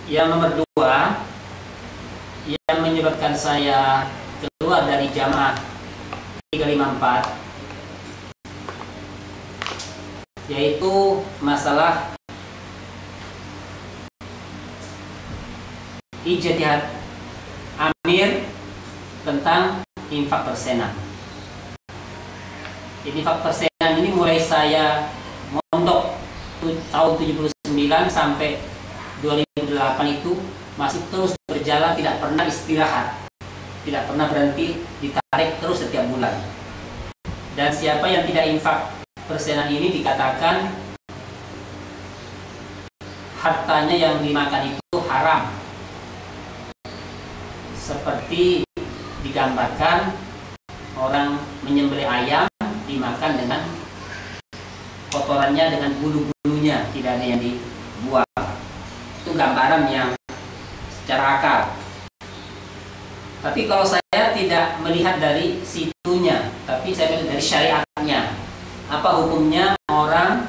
Yang nomor dua, yang menyebabkan saya keluar dari jamaah 354, yaitu masalah ijtihad Amir tentang infak persenan. Infak persenan ini mulai saya mondok tahun 79 sampai 2008 itu masih terus berjalan, tidak pernah istirahat, tidak pernah berhenti, ditarik terus setiap bulan. Dan siapa yang tidak infak persenan ini dikatakan hartanya yang dimakan itu haram, seperti digambarkan orang menyembelih ayam dimakan dengan kotorannya, dengan bulu-bulunya, tidak ada yang dibuang. Itu gambaran yang secara akal. Tapi kalau saya tidak melihat dari situnya, tapi saya melihat dari syariatnya. Apa hukumnya orang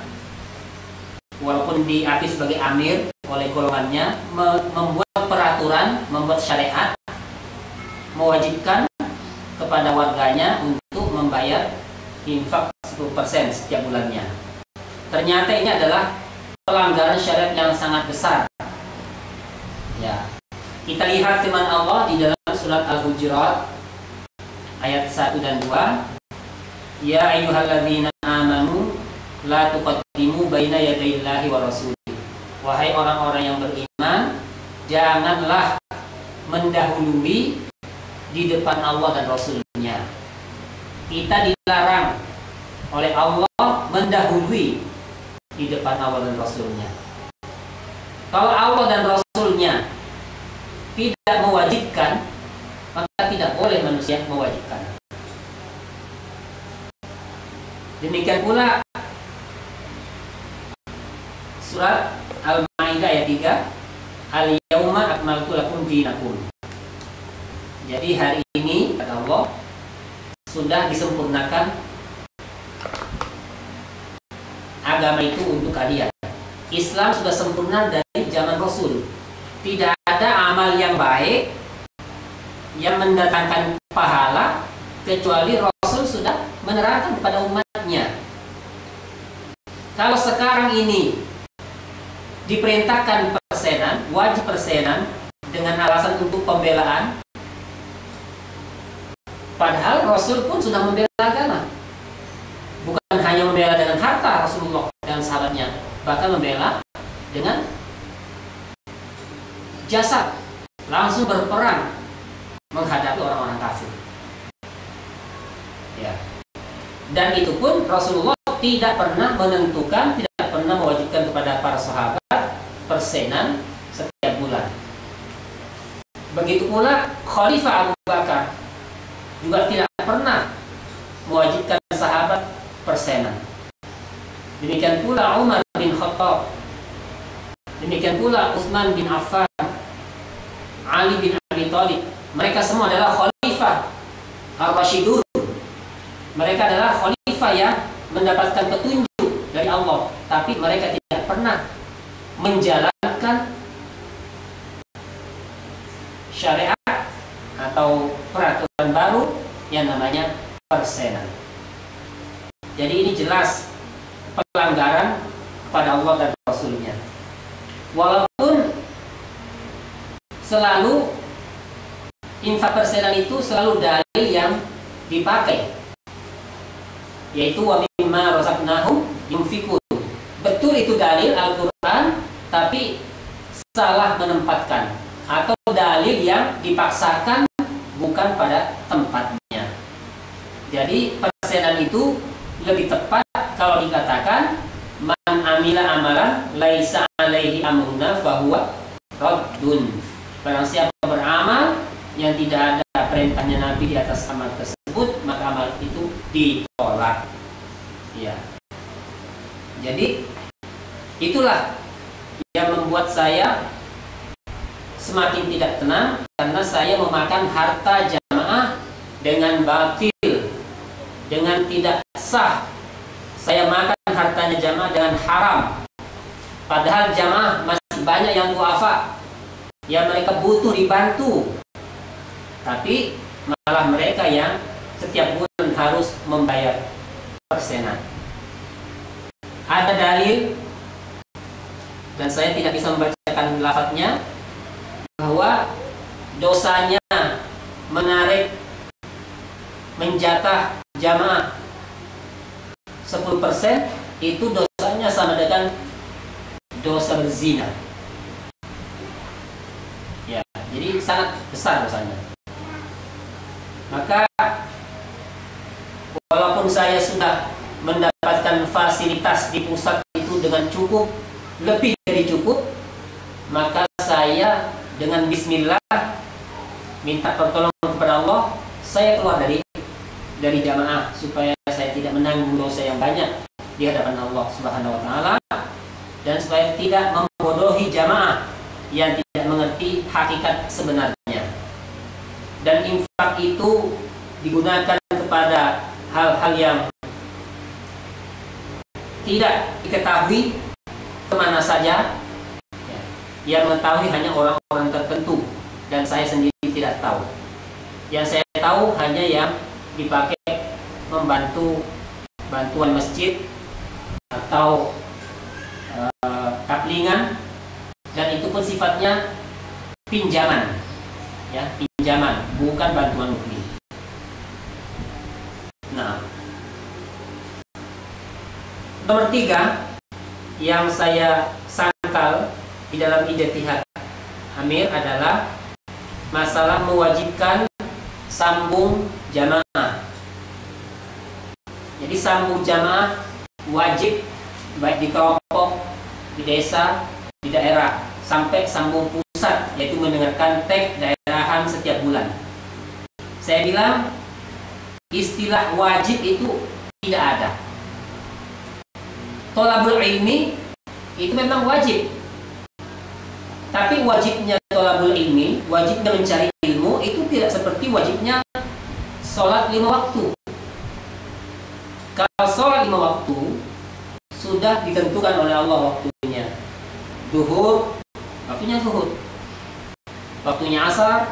walaupun diakui sebagai amir oleh golongannya membuat peraturan, membuat syariat mewajibkan kepada warganya untuk membayar infak 10% setiap bulannya. Ternyata ini adalah pelanggaran syariat yang sangat besar. Ya. Kita lihat firman Allah di dalam surat Al-Hujurat ayat 1 dan 2. Ya ayyuhalladzina amanu la tuqaddimu baina yadayillahi wa rasulih. Wahai orang-orang yang beriman, janganlah mendahului di depan Allah dan Rasulnya. Kita dilarang oleh Allah mendahului di depan Allah dan Rasulnya. Kalau Allah dan Rasulnya tidak mewajibkan, maka tidak boleh manusia mewajibkan. Demikian pula surat Al-Maidah ayat 3, Al-yauma akmaltu lakum dinakum. Jadi hari ini kata Allah sudah disempurnakan agama itu untuk kalian. Islam sudah sempurna dari zaman Rasul. Tidak ada amal yang baik yang mendatangkan pahala kecuali Rasul sudah menerangkan kepada umatnya. Kalau sekarang ini diperintahkan persenan, wajib persenan dengan alasan untuk pembelaan, padahal Rasul pun sudah membela agama. Bukan hanya membela dengan harta Rasulullah dan sahabatnya, bahkan membela dengan jasad, langsung berperang menghadapi orang-orang kafir. Ya. Dan itu pun Rasulullah tidak pernah menentukan, tidak pernah mewajibkan kepada para sahabat persenan setiap bulan. Begitu pula Khalifah Abu Bakar juga tidak pernah mewajibkan sahabat persenan. Demikian pula Umar bin Khattab, demikian pula Utsman bin Affan, Ali bin Abi Thalib. Mereka semua adalah khalifah ar-rasyidun. Mereka adalah khalifah yang mendapatkan petunjuk dari Allah, tapi mereka tidak pernah menjalankan syariat atau peraturan baru yang namanya persenan. Jadi ini jelas pelanggaran kepada Allah dan Rasulnya. Walaupun selalu infak persenan itu selalu dalil yang dipakai, yaitu wa mimma razaqnahum yunfikun. Betul itu dalil Al-Quran, tapi salah menempatkan, atau dalil yang dipaksakan bukan pada tempatnya. Jadi persenan itu lebih tepat kalau dikatakan man amila amalan laisa alaihi amruna fahuwa raddun. Barang siapa beramal yang tidak ada perintahnya Nabi di atas amal tersebut, maka amal itu ditolak. Ya. Jadi itulah yang membuat saya semakin tidak tenang, karena saya memakan harta jamaah dengan batil, dengan tidak sah. Saya makan hartanya jamaah dengan haram. Padahal jamaah masih banyak yang duafa, yang mereka butuh dibantu, tapi malah mereka yang setiap bulan harus membayar persenan. Ada dalil, dan saya tidak bisa membacakan lafadznya, bahwa dosanya menarik, menjatah jamaah 10% itu dosanya sama dengan dosa berzina. Ya, jadi sangat besar dosanya. Maka walaupun saya sudah mendapatkan fasilitas di pusat itu dengan cukup, lebih dari cukup, maka saya dengan bismillah minta pertolongan kepada Allah, saya keluar dari jamaah supaya saya tidak menanggung dosa yang banyak di hadapan Allah Subhanahu wa taala, dan supaya tidak membodohi jamaah yang tidak mengerti hakikat sebenarnya. Dan infak itu digunakan kepada hal-hal yang tidak diketahui kemana saja, yang mengetahui hanya orang-orang tertentu, dan saya sendiri tidak tahu. Yang saya tahu hanya yang dipakai membantu bantuan masjid atau kaplingan, dan itu pun sifatnya pinjaman, ya, pinjaman, bukan bantuan murni. Nah, nomor 3 yang saya sangkal di dalam ijtihad Amir adalah masalah mewajibkan sambung jamaah. Jadi sambung jamaah wajib, baik di kelompok, di desa, di daerah, sampai sambung pusat, yaitu mendengarkan teks daerahan setiap bulan. Saya bilang istilah wajib itu tidak ada. Thalabul ilmi itu memang wajib, tapi wajibnya thalabul ilmi, wajibnya mencari ilmu itu tidak seperti wajibnya sholat 5 waktu. Kalau sholat 5 waktu sudah ditentukan oleh Allah waktunya. Zuhur, waktunya zuhur. Waktunya asar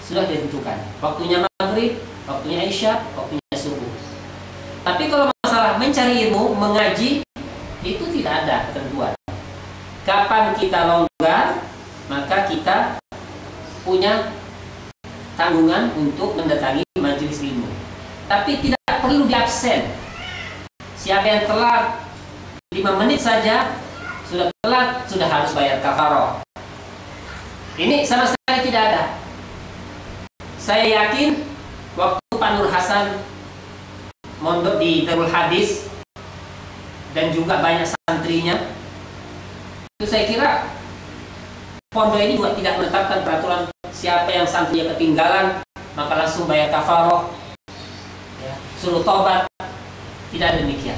sudah ditentukan. Waktunya maghrib, waktunya isya, waktunya subuh. Tapi kalau masalah mencari ilmu, mengaji, itu tidak ada ketentuan. Kapan kita longgar, maka kita punya tanggungan untuk mendatangi majelis ilmu. Tapi tidak perlu diabsen. Siapa yang telat 5 menit saja, sudah telat, sudah harus bayar kafaroh. Ini sama sekali tidak ada. Saya yakin waktu Pak Nur Hasan mondok di Darul Hadis dan juga banyak santrinya, itu saya kira pondok ini juga tidak menetapkan peraturan siapa yang santrinya ketinggalan maka langsung bayar kafaroh, ya, suruh tobat. Tidak ada demikian.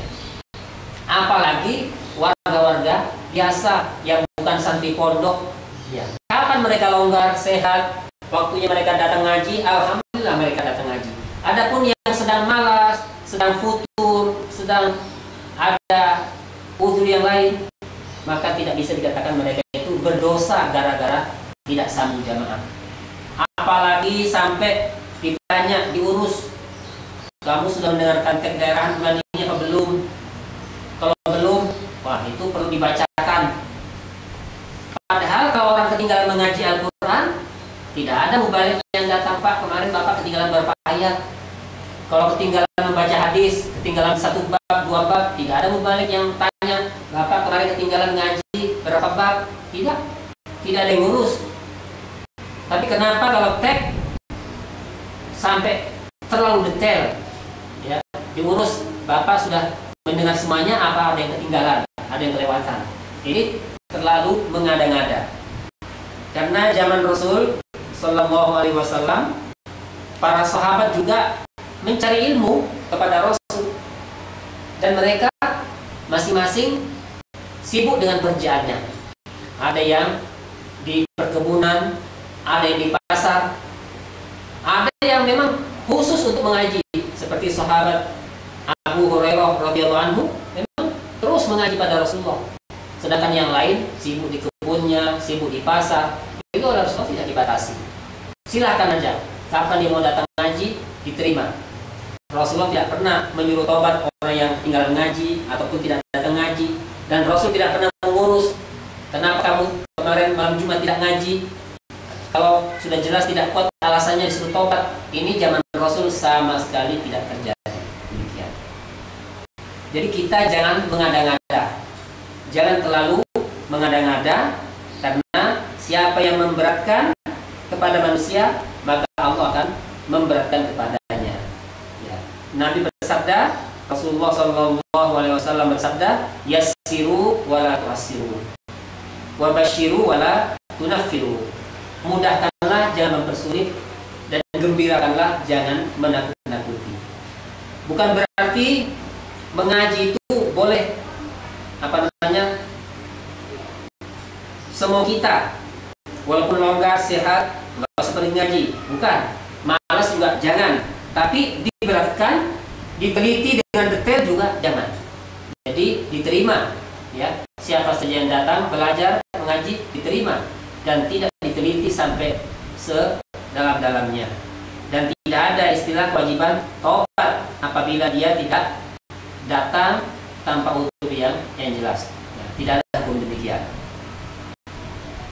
Apalagi warga-warga biasa yang bukan santri pondok, ya, kapan mereka longgar, sehat, waktunya mereka datang ngaji, alhamdulillah mereka datang ngaji. Adapun yang sedang malas, sedang futur, sedang ada uzur yang lain, maka tidak bisa dikatakan mereka itu berdosa gara-gara tidak sambung jamaah. Apalagi sampai ditanya, diurus, kamu sudah mendengarkan teks daerahan bulan ini apa belum? Kalau belum, wah itu perlu dibacakan. Padahal kalau orang ketinggalan mengaji Al-Quran, tidak ada mubalik yang datang, Pak, kemarin Bapak ketinggalan berapa ayat. Kalau ketinggalan membaca hadis, ketinggalan 1 bab, 2 bab, tidak ada mubalik yang tanya, Bapak kemarin ketinggalan ngaji berapa bab. Tidak ada yang ngurus. Tapi kenapa kalau teks sampai terlalu detail, ya, diurus, Bapak sudah mendengar semuanya, apa ada yang ketinggalan, ada yang kelewatan. Ini terlalu mengada-ngada. Karena zaman Rasul Sallallahu Alaihi Wasallam, para sahabat juga mencari ilmu kepada Rasul, dan mereka masing-masing sibuk dengan pekerjaannya. Ada yang di perkebunan, ada yang di pasar, ada yang memang khusus untuk mengaji, seperti sahabat Abu Hurairah radhiyallahu anhu memang terus mengaji pada Rasulullah. Sedangkan yang lain sibuk di kebunnya, sibuk di pasar. itu oleh Rasulullah tidak dibatasi. Silahkan aja, kapan dia mau datang ngaji, diterima. Rasulullah tidak pernah menyuruh tobat orang yang tinggal ngaji ataupun tidak datang ngaji. Dan Rasul tidak pernah mengurus, kenapa kamu kemarin malam Jumat tidak ngaji. Kalau sudah jelas tidak kuat alasannya disuruh tobat. Ini zaman Rasul sama sekali tidak terjadi. Demikian. Jadi kita jangan mengada-ngada. Jangan terlalu mengada-ngada, karena siapa yang memberatkan kepada manusia, maka Allah akan memberatkan kepadanya. Ya. Nabi bersabda, Rasulullah SAW bersabda, yassiru wala tu'assiru, wa basyiru wala tunaffiru. Mudahkanlah, jangan mempersulit, dan gembirakanlah, jangan menakut-nakuti. Bukan berarti mengaji itu boleh semua kita, walaupun longgar, sehat, nggak seperti ngaji, bukan. Malas juga jangan, tapi diberatkan, diteliti dengan detail juga jangan. Jadi diterima, ya, siapa saja yang datang belajar mengaji diterima, dan tidak diteliti sampai sedalam-dalamnya. Dan tidak ada istilah kewajiban tobat apabila dia tidak datang tanpa uzur yang jelas.